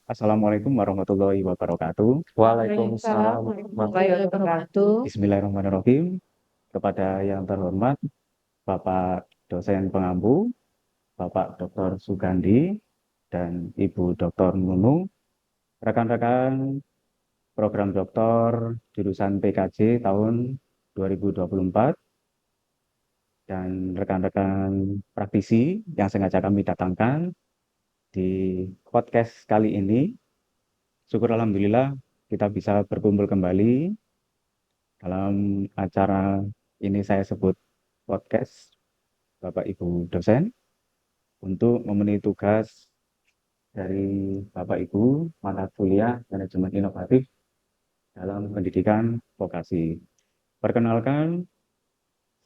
Assalamualaikum warahmatullahi wabarakatuh. Waalaikumsalam Warahmatullahi wabarakatuh. Bismillahirrahmanirrahim. Kepada yang terhormat Bapak dosen pengampu, Bapak Dr. Sugandi, dan Ibu Dr. Nunu, rekan-rekan program doktor jurusan PKJ tahun 2024, dan rekan-rekan praktisi yang sengaja kami datangkan di podcast kali ini. Syukur Alhamdulillah kita bisa berkumpul kembali dalam acara ini. Saya sebut podcast Bapak Ibu dosen untuk memenuhi tugas dari Bapak Ibu mata kuliah manajemen inovatif dalam pendidikan vokasi. Perkenalkan,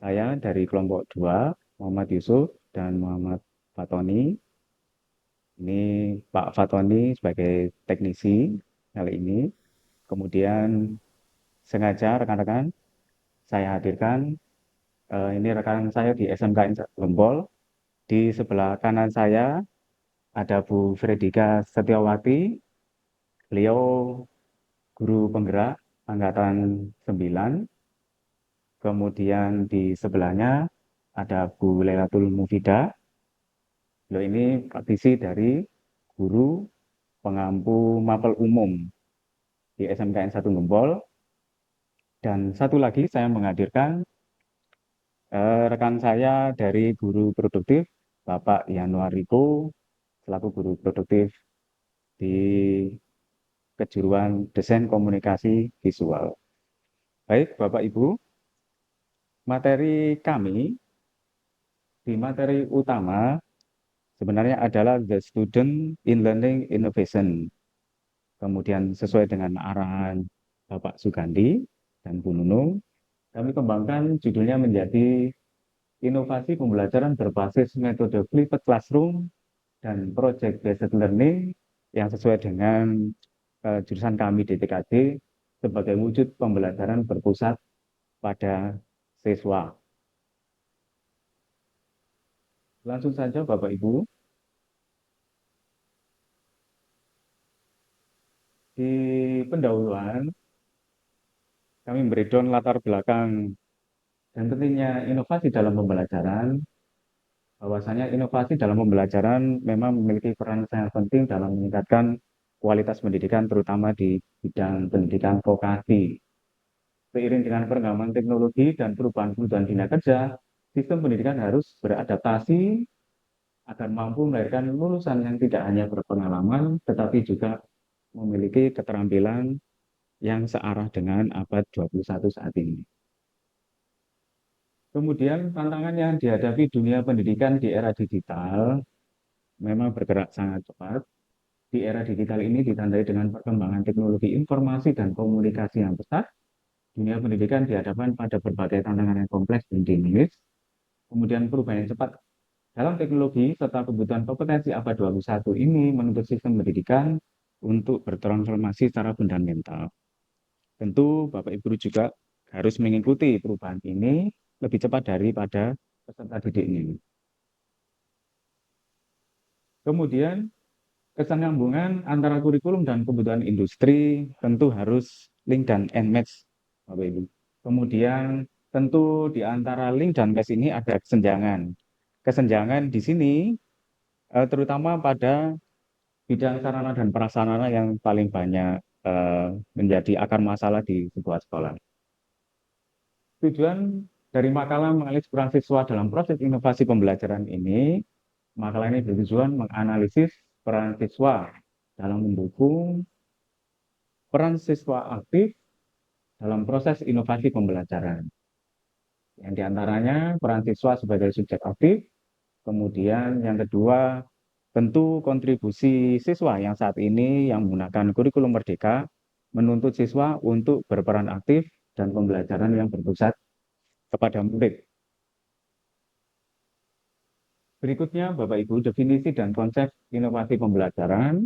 saya dari kelompok 2, Muhammad Yusuf dan Muhammad Fatoni. Ini Pak Fatoni sebagai teknisi kali ini. Kemudian sengaja rekan-rekan saya hadirkan, ini rekan saya di SMKN Gempol. Di sebelah kanan saya ada Bu Fredika Setiawati. Beliau guru penggerak angkatan 9. Kemudian di sebelahnya ada Bu Lailatul Mufidah. Beliau ini praktisi dari guru pengampu mapel umum di SMKN 1 Gempol. Dan satu lagi saya menghadirkan rekan saya dari guru produktif, Bapak Yanuar Riko, selaku guru produktif di kejuruan Desain Komunikasi Visual. Baik, Bapak Ibu, materi kami di materi utama sebenarnya adalah The Student in Learning Innovation. Kemudian sesuai dengan arahan Bapak Sugandi dan Bu Nunung, kami kembangkan judulnya menjadi Inovasi Pembelajaran Berbasis Metode Flipped Classroom dan Project Based Learning yang sesuai dengan jurusan kami di TKJ sebagai wujud pembelajaran berpusat pada siswa. Langsung saja Bapak Ibu, di pendahuluan kami breakdown latar belakang dan pentingnya inovasi dalam pembelajaran. Bahwasanya inovasi dalam pembelajaran memang memiliki peran sangat penting dalam meningkatkan kualitas pendidikan, terutama di bidang pendidikan vokasi. Seiring dengan perkembangan teknologi dan perubahan kebutuhan dunia kerja, sistem pendidikan harus beradaptasi agar mampu melahirkan lulusan yang tidak hanya berpengalaman, tetapi juga memiliki keterampilan yang searah dengan abad 21 saat ini. Kemudian tantangan yang dihadapi dunia pendidikan di era digital memang bergerak sangat cepat. Di era digital ini ditandai dengan perkembangan teknologi informasi dan komunikasi yang pesat. Dunia pendidikan dihadapkan pada berbagai tantangan yang kompleks dan dinamis. Kemudian perubahan yang cepat dalam teknologi serta kebutuhan kompetensi abad 21 ini menuntut sistem pendidikan untuk bertransformasi secara fundamental. Tentu Bapak Ibu juga harus mengikuti perubahan ini lebih cepat daripada peserta didik ini. Kemudian kesinambungan antara kurikulum dan kebutuhan industri tentu harus link dan end match, Bapak Ibu. Kemudian tentu di antara link dan match ini ada kesenjangan. Kesenjangan di sini terutama pada bidang sarana dan prasarana yang paling banyak menjadi akar masalah di sebuah sekolah. Tujuan dari makalah mengalis peran siswa dalam proses inovasi pembelajaran ini, makalah ini bertujuan menganalisis peran siswa dalam mendukung peran siswa aktif dalam proses inovasi pembelajaran. Yang diantaranya peran siswa sebagai subjek aktif, kemudian yang kedua tentu kontribusi siswa yang saat ini yang menggunakan kurikulum merdeka menuntut siswa untuk berperan aktif dan pembelajaran yang berpusat kepada murid. Berikutnya Bapak Ibu, definisi dan konsep inovasi pembelajaran.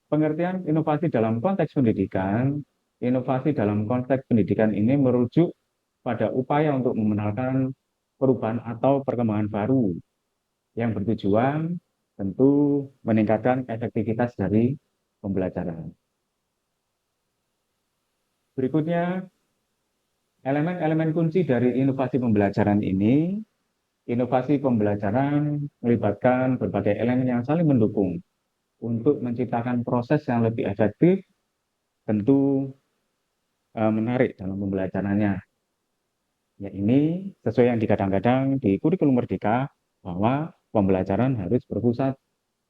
Pengertian inovasi dalam konteks pendidikan, inovasi dalam konteks pendidikan ini merujuk pada upaya untuk membenarkan perubahan atau perkembangan baru yang bertujuan tentu meningkatkan efektivitas dari pembelajaran. Berikutnya, elemen-elemen kunci dari inovasi pembelajaran ini, inovasi pembelajaran melibatkan berbagai elemen yang saling mendukung untuk menciptakan proses yang lebih efektif, tentu menarik dalam pembelajarannya. Ya ini sesuai yang digadang-gadang di kurikulum Merdeka bahwa pembelajaran harus berpusat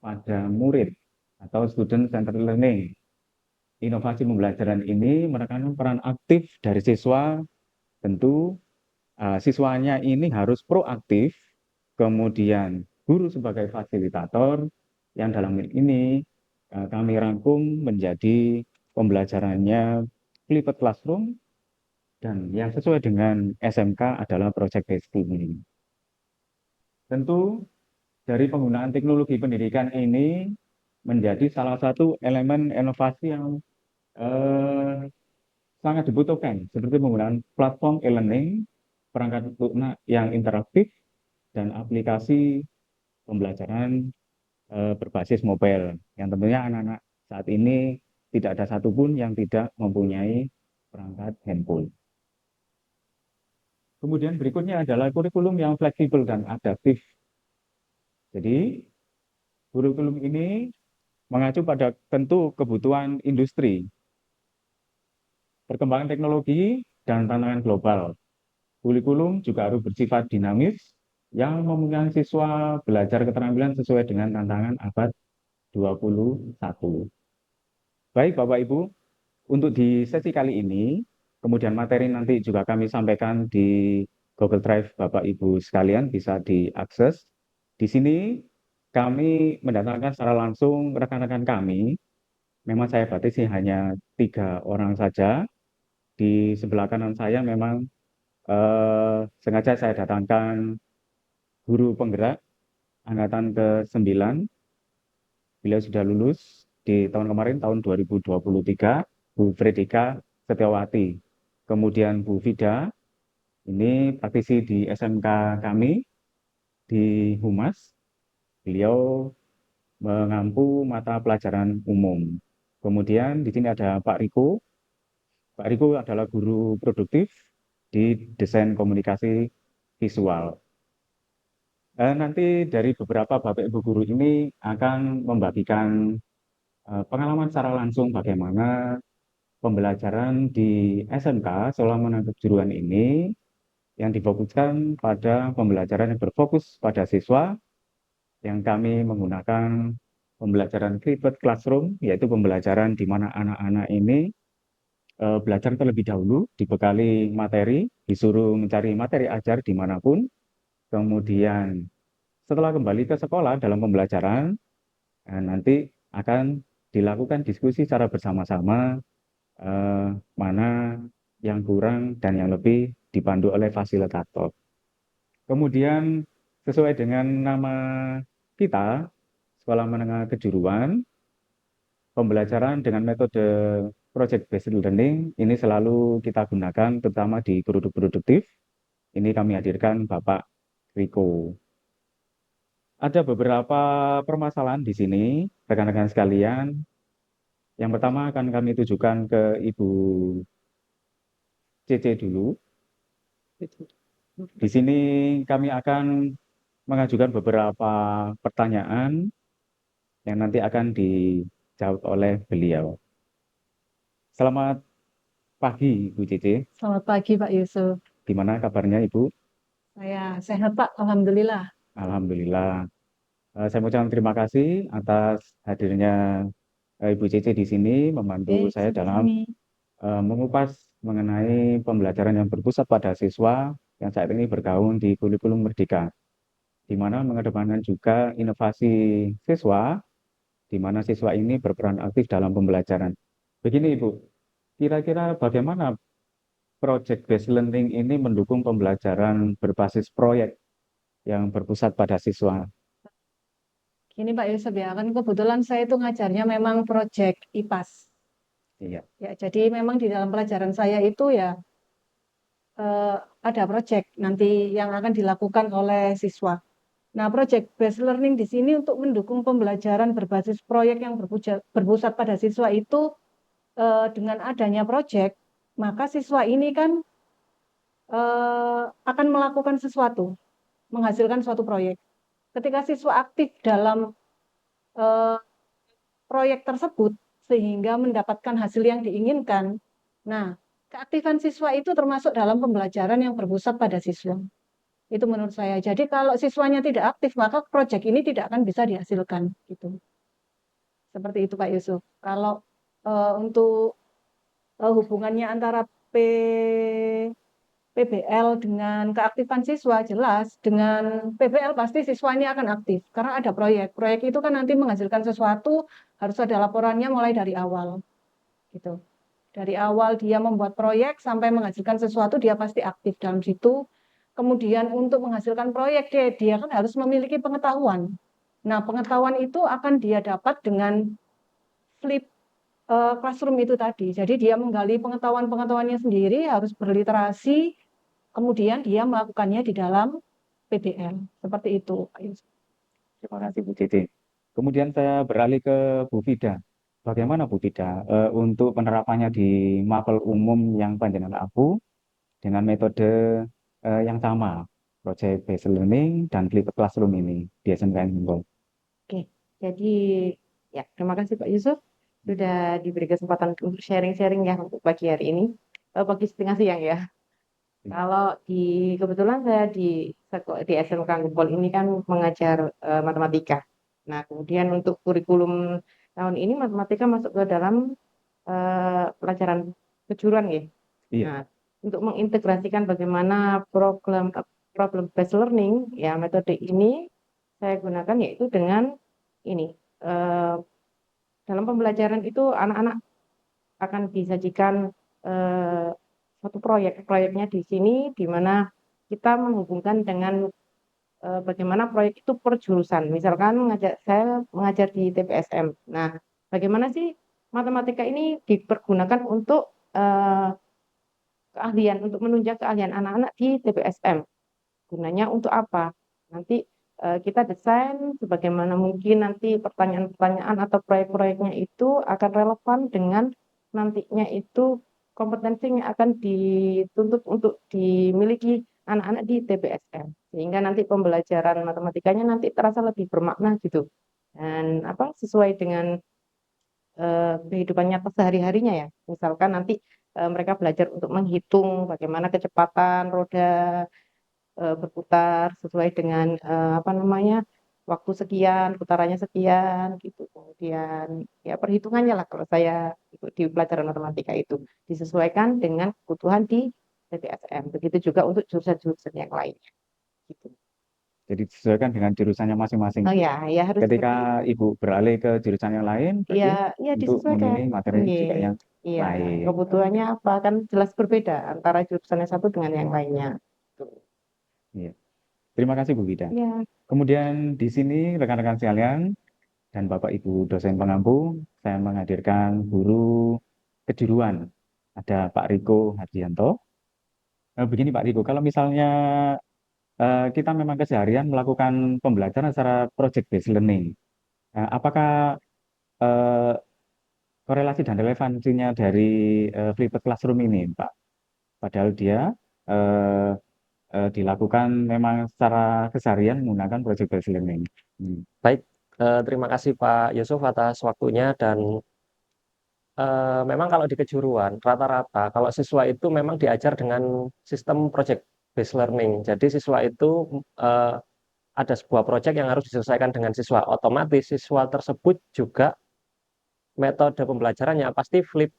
pada murid atau student centered learning. Inovasi pembelajaran ini menekankan peran aktif dari siswa, tentu siswanya ini harus proaktif, kemudian guru sebagai fasilitator, yang dalam hal ini kami rangkum menjadi pembelajarannya flipped classroom, dan yang sesuai dengan SMK adalah project based learning. Tentu dari penggunaan teknologi pendidikan ini menjadi salah satu elemen inovasi yang sangat dibutuhkan, seperti penggunaan platform e-learning, perangkat lunak yang interaktif, dan aplikasi pembelajaran berbasis mobile, yang tentunya anak-anak saat ini tidak ada satupun yang tidak mempunyai perangkat handphone. Kemudian berikutnya adalah kurikulum yang fleksibel dan adaptif. Jadi, kurikulum ini mengacu pada tentu kebutuhan industri, perkembangan teknologi, dan tantangan global. Kurikulum juga harus bersifat dinamis yang memungkinkan siswa belajar keterampilan sesuai dengan tantangan abad 21. Baik Bapak Ibu, untuk di sesi kali ini, kemudian materi nanti juga kami sampaikan di Google Drive Bapak Ibu sekalian bisa diakses. Di sini kami mendatangkan secara langsung rekan-rekan kami. Memang saya batasi hanya 3 orang saja. Di sebelah kanan saya memang sengaja saya datangkan guru penggerak angkatan ke-9. Beliau sudah lulus di tahun kemarin, tahun 2023, Bu Fredika Setiawati. Kemudian Bu Vida, ini praktisi di SMK kami di Humas. Beliau mengampu mata pelajaran umum. Kemudian di sini ada Pak Riko. Pak Riko adalah guru produktif di desain komunikasi visual. Nanti dari beberapa Bapak Ibu guru ini akan membagikan pengalaman secara langsung bagaimana pembelajaran di SMK Sekolah Menengah Kejuruan ini yang difokuskan pada pembelajaran yang berfokus pada siswa, yang kami menggunakan pembelajaran flipped classroom, yaitu pembelajaran di mana anak-anak ini belajar terlebih dahulu, dibekali materi, disuruh mencari materi ajar dimanapun, kemudian setelah kembali ke sekolah dalam pembelajaran, nanti akan dilakukan diskusi secara bersama-sama, mana yang kurang dan yang lebih dipandu oleh fasilitator. Kemudian sesuai dengan nama kita, Sekolah Menengah Kejuruan, pembelajaran dengan metode project based learning ini selalu kita gunakan terutama di guru produktif. Ini kami hadirkan Bapak Riko. Ada beberapa permasalahan di sini, rekan-rekan sekalian. Yang pertama akan kami tujukan ke Ibu CC dulu. Di sini kami akan mengajukan beberapa pertanyaan yang nanti akan dijawab oleh beliau. Selamat pagi, Ibu Cici. Selamat pagi, Pak Yusuf. Gimana kabarnya, Ibu? Saya sehat, Pak. Alhamdulillah. Alhamdulillah. Saya mengucapkan terima kasih atas hadirnya Ibu Cici di sini membantu Oke, saya dalam sama-sama. mengupas mengenai pembelajaran yang berpusat pada siswa yang saat ini bergaung di kurikulum Merdeka, di mana mengedepankan juga inovasi siswa, di mana siswa ini berperan aktif dalam pembelajaran. Begini Ibu, kira-kira bagaimana project based learning ini mendukung pembelajaran berbasis proyek yang berpusat pada siswa? Gini, Pak Yusuf ya, kan kebetulan saya itu ngajarnya memang proyek IPAS. Iya, Ya, jadi memang di dalam pelajaran saya itu ya ada proyek nanti yang akan dilakukan oleh siswa. Nah, project based learning di sini untuk mendukung pembelajaran berbasis proyek yang berpusat pada siswa itu dengan adanya project, maka siswa ini kan akan melakukan sesuatu, menghasilkan suatu proyek. Ketika siswa aktif dalam eh, proyek tersebut sehingga mendapatkan hasil yang diinginkan. Nah, keaktifan siswa itu termasuk dalam pembelajaran yang berpusat pada siswa. Itu menurut saya. Jadi kalau siswanya tidak aktif, maka proyek ini tidak akan bisa dihasilkan. Gitu. Seperti itu Pak Yusuf. Kalau untuk hubungannya antara PBL dengan keaktifan siswa, jelas dengan PBL pasti siswanya akan aktif karena ada proyek. Proyek itu kan nanti menghasilkan sesuatu, harus ada laporannya mulai dari awal. Gitu. Dari awal dia membuat proyek sampai menghasilkan sesuatu, dia pasti aktif dalam situ. Kemudian untuk menghasilkan proyek, dia kan harus memiliki pengetahuan. Nah, pengetahuan itu akan dia dapat dengan flip classroom itu tadi. Jadi dia menggali pengetahuan-pengetahuannya sendiri, harus berliterasi, kemudian dia melakukannya di dalam PBL. Seperti itu, Pak Yusuf. Terima kasih Bu Cici. Kemudian saya beralih ke Bu Fida. Bagaimana Bu Fida untuk penerapannya di mapel umum yang panjenengan aku dengan metode yang sama, project based learning dan flipped classroom ini di SMKN Himbol. Oke, jadi ya terima kasih Pak Yusuf sudah diberi kesempatan untuk sharing-sharing ya untuk pagi hari ini, pagi setengah siang ya. Kalau kebetulan saya di SMK Gempol ini kan mengajar matematika. Nah, kemudian untuk kurikulum tahun ini matematika masuk ke dalam pelajaran kejuruan ya. Iya. Nah, untuk mengintegrasikan bagaimana problem based learning ya metode ini saya gunakan yaitu dengan ini dalam pembelajaran itu anak-anak akan disajikan suatu proyeknya di sini di mana kita menghubungkan dengan bagaimana proyek itu per jurusan. Misalkan saya mengajar di TPSM. Nah, bagaimana sih matematika ini dipergunakan untuk keahlian, untuk menunjang keahlian anak-anak di TPSM. Gunanya untuk apa? Nanti kita desain sebagaimana mungkin nanti pertanyaan-pertanyaan atau proyek-proyeknya itu akan relevan dengan nantinya itu kompetensi yang akan dituntut untuk dimiliki anak-anak di TPSM. Sehingga nanti pembelajaran matematikanya nanti terasa lebih bermakna gitu. Dan sesuai dengan kehidupan nyata sehari-harinya ya. Misalkan nanti mereka belajar untuk menghitung bagaimana kecepatan roda berputar sesuai dengan waktu sekian, putarannya sekian gitu. Kemudian ya perhitungannya lah kalau saya ikut di pelajaran matematika itu disesuaikan dengan kebutuhan di TPSM. Begitu juga untuk jurusan-jurusan yang lainnya. Gitu. Jadi disesuaikan dengan jurusannya masing-masing. Oh ya, ya harus Ketika Ibu beralih ke jurusan yang lain, ya untuk disesuaikan. memenuhi materi juga yang Iya, lain. kebutuhannya apa kan jelas berbeda antara jurusan yang satu dengan yang lainnya. Iya. Terima kasih Bu Fida. Ya. Kemudian di sini rekan-rekan sekalian dan Bapak Ibu dosen pengampu, saya menghadirkan guru kejuruan. Ada Pak Riko Hardianto. Begini Pak Riko, kalau misalnya kita memang keseharian melakukan pembelajaran secara project based learning, apakah eh, korelasi dan relevansinya dari flipped classroom ini, Pak? Padahal dia eh, dilakukan memang secara keseharian menggunakan project based learning. Baik, terima kasih Pak Yusuf atas waktunya dan memang kalau di kejuruan rata-rata kalau siswa itu memang diajar dengan sistem project based learning. Jadi siswa itu ada sebuah proyek yang harus diselesaikan dengan siswa. Otomatis siswa tersebut juga metode pembelajarannya pasti flip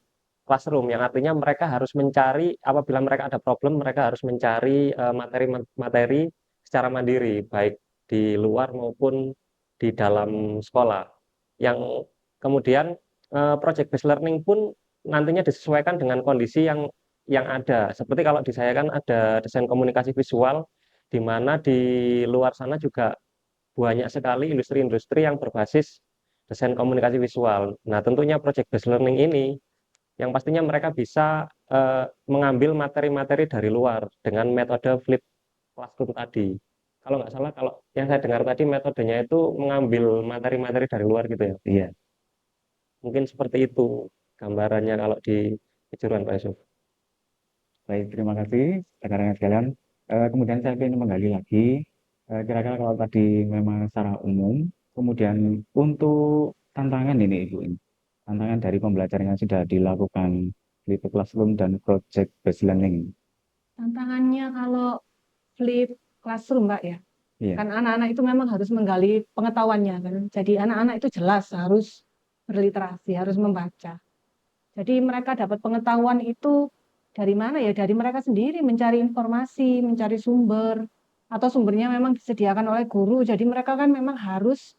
classroom, yang artinya mereka harus mencari, apabila mereka ada problem, mereka harus mencari materi-materi secara mandiri, baik di luar maupun di dalam sekolah. Yang kemudian project based learning pun nantinya disesuaikan dengan kondisi yang ada. Seperti kalau di saya kan ada desain komunikasi visual, di mana di luar sana juga banyak sekali industri-industri yang berbasis desain komunikasi visual. Nah, tentunya project based learning ini yang pastinya mereka bisa mengambil materi-materi dari luar dengan metode flip classroom tadi. kalau nggak salah, kalau yang saya dengar tadi metodenya itu mengambil materi-materi dari luar gitu ya. Iya, Mungkin seperti itu gambarannya kalau di kejuruan Pak Yusuf. baik, terima kasih rekan-rekan sekalian. Kemudian saya ingin menggali lagi, kira-kira kalau tadi memang secara umum, kemudian untuk tantangan ini Ibu, tantangan dari pembelajaran yang sudah dilakukan flip classroom dan project based learning. Tantangannya kalau flip classroom, Mbak ya. Iya, Kan anak-anak itu memang harus menggali pengetahuannya kan. Jadi anak-anak itu jelas harus berliterasi, harus membaca. Jadi mereka dapat pengetahuan itu dari mana ya? Dari mereka sendiri mencari informasi, mencari sumber, atau sumbernya memang disediakan oleh guru. Jadi mereka kan memang harus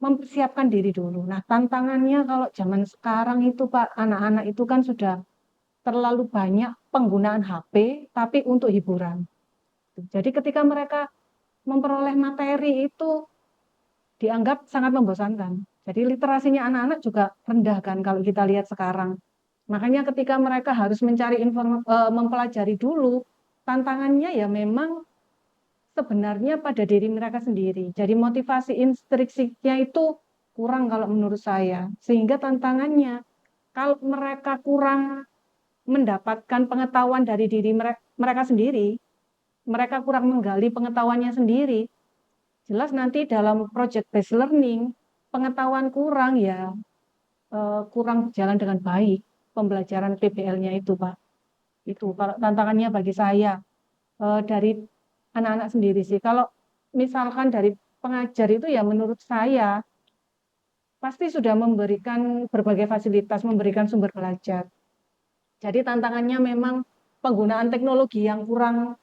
mempersiapkan diri dulu. Nah, tantangannya kalau zaman sekarang itu Pak, anak-anak itu kan sudah terlalu banyak penggunaan HP, tapi untuk hiburan. Jadi ketika mereka memperoleh materi itu dianggap sangat membosankan. Jadi literasinya anak-anak juga rendah kan kalau kita lihat sekarang. Makanya ketika mereka harus mencari mempelajari dulu, tantangannya ya memang sebenarnya pada diri mereka sendiri. Jadi motivasi intrinsiknya itu kurang kalau menurut saya. Sehingga tantangannya kalau mereka kurang mendapatkan pengetahuan dari diri mereka sendiri, mereka kurang menggali pengetahuannya sendiri, jelas nanti dalam project based learning pengetahuan kurang ya, kurang berjalan dengan baik pembelajaran PBL-nya itu, Pak. Itu kalau tantangannya bagi saya, dari anak-anak sendiri sih. Kalau misalkan dari pengajar itu ya menurut saya pasti sudah memberikan berbagai fasilitas, memberikan sumber belajar. Jadi tantangannya memang penggunaan teknologi yang kurang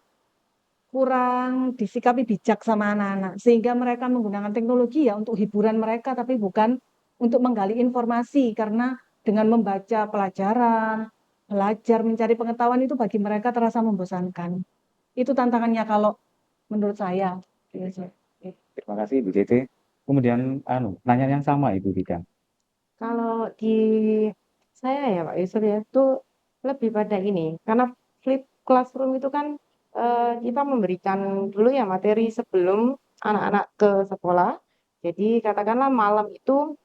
kurang disikapi bijak sama anak-anak, sehingga mereka menggunakan teknologi ya untuk hiburan mereka, tapi bukan untuk menggali informasi, karena dengan membaca pelajaran, belajar mencari pengetahuan itu bagi mereka terasa membosankan. Itu tantangannya kalau menurut saya. terima kasih Ibu Cece. Kemudian, pertanyaan yang sama Ibu Dika. Kalau di saya ya Pak Yusuf ya itu lebih pada ini, karena flip classroom itu kan kita memberikan dulu ya materi sebelum anak-anak ke sekolah. Jadi katakanlah malam itu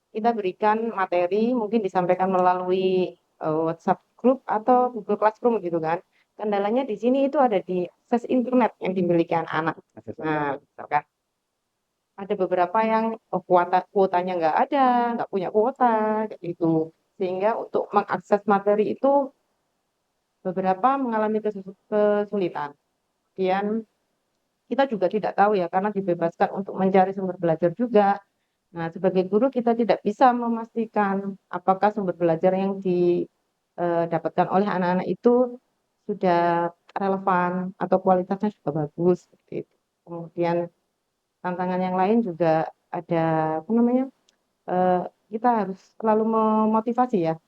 kita berikan materi mungkin disampaikan melalui WhatsApp group atau Google Classroom gitu kan. Kendalanya di sini itu ada di akses internet yang dimiliki anak-anak. Nah, misalkan ada beberapa yang kuotanya nggak ada, nggak punya kuota, kayak gitu. Sehingga untuk mengakses materi itu beberapa mengalami kesulitan. Kemudian kita juga tidak tahu ya, karena dibebaskan untuk mencari sumber belajar juga. Nah, sebagai guru kita tidak bisa memastikan apakah sumber belajar yang didapatkan oleh anak-anak itu sudah relevan atau kualitasnya juga bagus, seperti itu. Kemudian tantangan yang lain juga ada apa namanya, kita harus selalu memotivasi ya.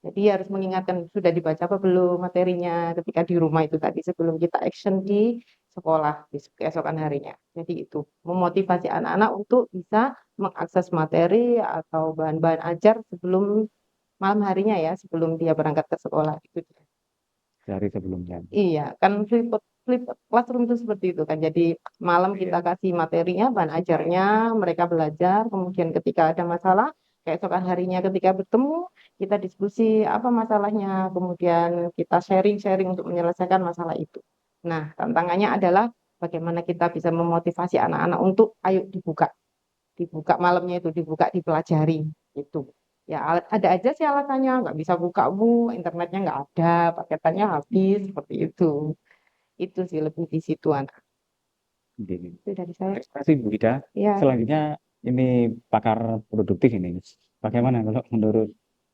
Jadi harus mengingatkan sudah dibaca apa belum materinya ketika di rumah itu tadi sebelum kita action di sekolah di keesokan harinya. Jadi itu memotivasi anak-anak untuk bisa mengakses materi atau bahan-bahan ajar sebelum malam harinya ya, sebelum dia berangkat ke sekolah itu dia. Dari sebelumnya. Iya, kan flip classroom itu seperti itu kan. Jadi malam kita kasih materinya, bahan ajarnya, mereka belajar, kemudian ketika ada masalah, keesokan harinya ketika bertemu, kita diskusi apa masalahnya, kemudian kita sharing-sharing untuk menyelesaikan masalah itu. Nah, tantangannya adalah bagaimana kita bisa memotivasi anak-anak untuk ayo dibuka, dibuka malamnya itu, dibuka, dipelajari itu. Ya, ada aja sih alasannya, nggak bisa buka Bu, internetnya nggak ada, paketannya habis, seperti itu. Itu sih lebih di situ anak. Ini. Itu dari saya. Terima kasih Bu Ida. Ya, Selanjutnya ini pakar produktif ini. Bagaimana kalau menurut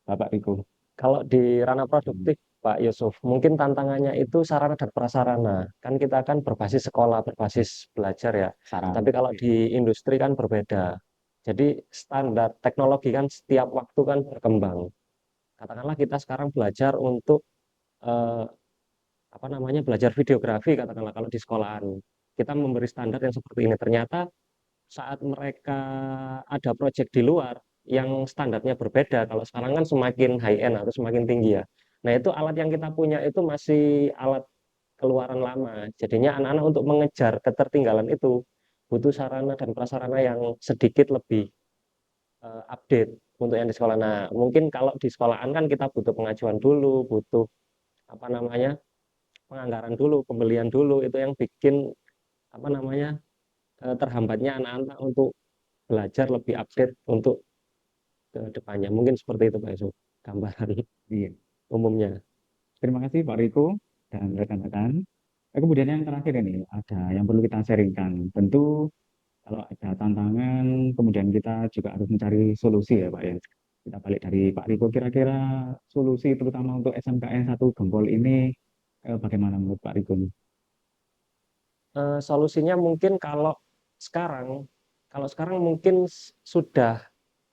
Bapak Riko? Kalau di ranah produktif, Pak Yusuf, mungkin tantangannya itu sarana dan prasarana. Kan kita kan berbasis sekolah, berbasis belajar ya. Saran. Tapi kalau di industri kan berbeda. Jadi standar teknologi kan setiap waktu kan berkembang. Katakanlah kita sekarang belajar untuk eh, apa namanya belajar videografi, katakanlah kalau di sekolahan. Kita memberi standar yang seperti ini. Ternyata saat mereka ada project di luar yang standarnya berbeda, kalau sekarang kan semakin high end atau semakin tinggi ya. Nah, itu alat yang kita punya itu masih alat keluaran lama. Jadinya anak-anak untuk mengejar ketertinggalan itu butuh sarana dan prasarana yang sedikit lebih update untuk yang di sekolah. Nah, mungkin kalau di sekolahan kan kita butuh pengajuan dulu, butuh apa namanya penganggaran dulu, pembelian dulu, itu yang bikin apa namanya terhambatnya anak-anak untuk belajar lebih update untuk ke depannya. Mungkin seperti itu Pak Yusuf, gambaran Iya. umumnya. Terima kasih Pak Riko dan rekan-rekan. Kemudian yang terakhir ini ada yang perlu kita sharingkan. Tentu kalau ada tantangan, kemudian kita juga harus mencari solusi ya Pak ya. Kita balik dari Pak Riko, kira-kira solusi terutama untuk SMKN 1 Gempol ini bagaimana menurut Pak Riko? Solusinya mungkin kalau sekarang mungkin sudah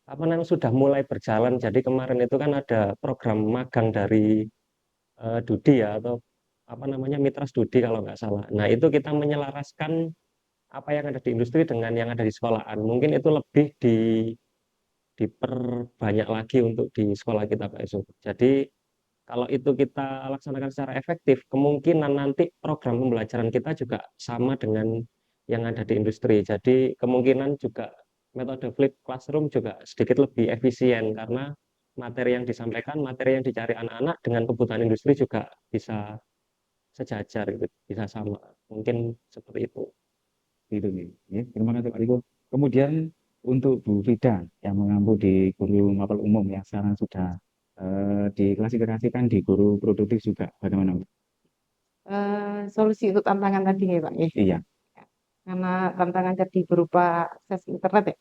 apa namanya sudah mulai berjalan. Jadi kemarin itu kan ada program magang dari Dudi ya, atau apa namanya Mitra Studi kalau nggak salah. Nah, itu kita menyelaraskan apa yang ada di industri dengan yang ada di sekolahan. Mungkin itu lebih diperbanyak lagi untuk di sekolah kita Pak Yusuf. Jadi kalau itu kita laksanakan secara efektif, kemungkinan nanti program pembelajaran kita juga sama dengan yang ada di industri. Jadi kemungkinan juga metode flip classroom juga sedikit lebih efisien karena materi yang disampaikan, materi yang dicari anak-anak dengan kebutuhan industri juga bisa sejajar gitu, bisa sama. Mungkin seperti itu. Itu nih. Ya, terima kasih Pak Riko. Kemudian untuk Bu Vida yang mengampu di guru mapel umum yang sekarang sudah diklasifikasikan di guru produktif juga, bagaimana Bu? Solusi untuk tantangan tadi ya Pak ya. Iya, Karena tantangan tadi berupa akses internet ya.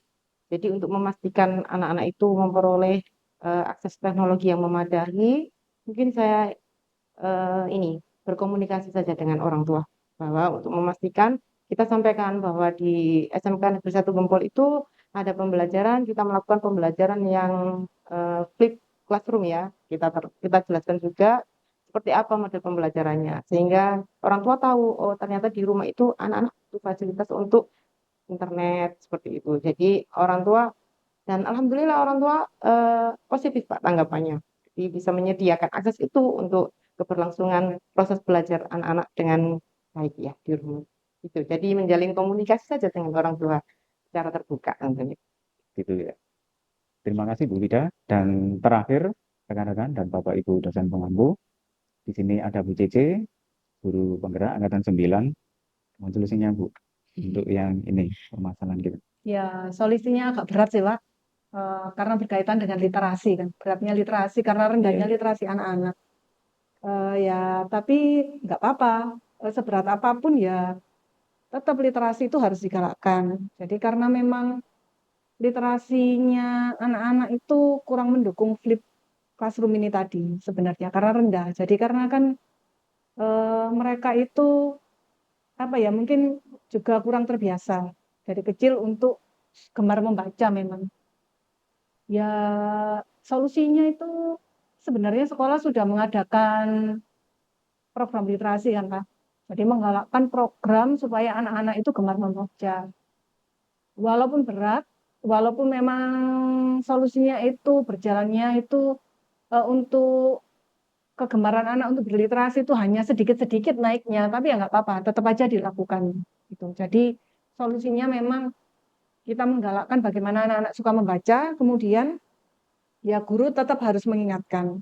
Jadi untuk memastikan anak-anak itu memperoleh akses teknologi yang memadai, mungkin saya ini berkomunikasi saja dengan orang tua bahwa untuk memastikan kita sampaikan bahwa di SMK Negeri 1 Gempol itu ada pembelajaran, kita melakukan pembelajaran yang flip classroom ya. Kita jelaskan juga seperti apa model pembelajarannya sehingga orang tua tahu oh ternyata di rumah itu anak-anak butuh fasilitas untuk internet seperti itu. Jadi orang tua dan alhamdulillah orang tua positif Pak tanggapannya. Jadi bisa menyediakan akses itu untuk keberlangsungan proses belajar anak-anak dengan baik ya di rumah. Itu. Jadi menjalin komunikasi saja dengan orang tua secara terbuka tentunya. gitu ya. Terima kasih Bu Vida. Dan terakhir, rekan-rekan dan Bapak Ibu dosen pengampu, di sini ada Bu Cece, guru penggerak angkatan 9. Mohon solusinya Bu, untuk yang ini, permasalahan kita. Ya, solusinya agak berat sih, Pak. Karena berkaitan dengan literasi kan. Beratnya literasi karena rendahnya Iya. literasi anak-anak. Ya, tapi nggak apa-apa. Seberat apapun ya tetap literasi itu harus digalakkan. Jadi karena memang literasinya anak-anak itu kurang mendukung flip classroom ini tadi sebenarnya karena rendah. Jadi karena kan mereka itu apa ya mungkin juga kurang terbiasa dari kecil untuk gemar membaca memang. Ya solusinya itu sebenarnya sekolah sudah mengadakan program literasi kan Pak. Jadi menggalakkan program supaya anak-anak itu gemar membaca. Walaupun berat, walaupun memang solusinya itu berjalannya itu untuk kegemaran anak untuk berliterasi itu hanya sedikit-sedikit naiknya, tapi ya nggak apa-apa, tetap aja dilakukan. Gitu. Jadi solusinya memang kita menggalakkan bagaimana anak-anak suka membaca, kemudian ya guru tetap harus mengingatkan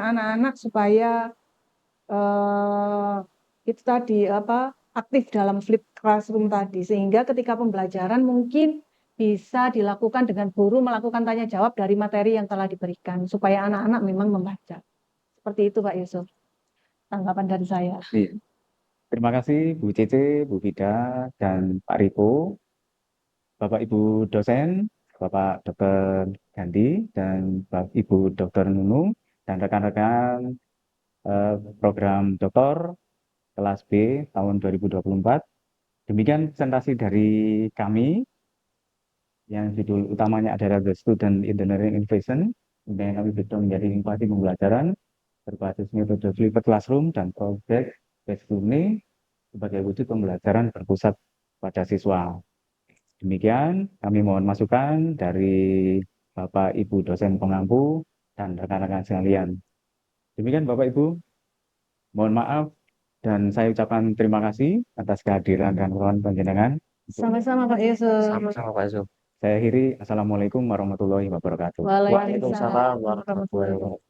anak-anak supaya itu tadi apa aktif dalam flip classroom tadi, sehingga ketika pembelajaran mungkin bisa dilakukan dengan guru melakukan tanya jawab dari materi yang telah diberikan supaya anak-anak memang membaca. Seperti itu Pak Yusuf, tanggapan dari saya. Iya. Terima kasih Bu Cece, Bu Vida, dan Pak Riko, Bapak Ibu dosen, Bapak Dr. Gandhi, dan Bapak Ibu Dr. Nunu, dan rekan-rekan program doktor kelas B tahun 2024. Demikian presentasi dari kami yang judul utamanya adalah The Student Engineering Innovation, yang kami bentuk menjadi inovasi pembelajaran berbasis metode flipped classroom dan project based learning sebagai wujud pembelajaran berpusat pada siswa. Demikian kami mohon masukan dari Bapak Ibu dosen pengampu dan rekan-rekan sekalian. Demikian Bapak Ibu, mohon maaf dan saya ucapkan terima kasih atas kehadiran dan kawan panjenengan. Sama-sama Pak Yusuf. Sama-sama Pak Yusuf. Saya akhiri, Assalamualaikum warahmatullahi wabarakatuh. Waalaikumsalam Waalaikumsalam warahmatullahi warahmatullahi wabarakatuh.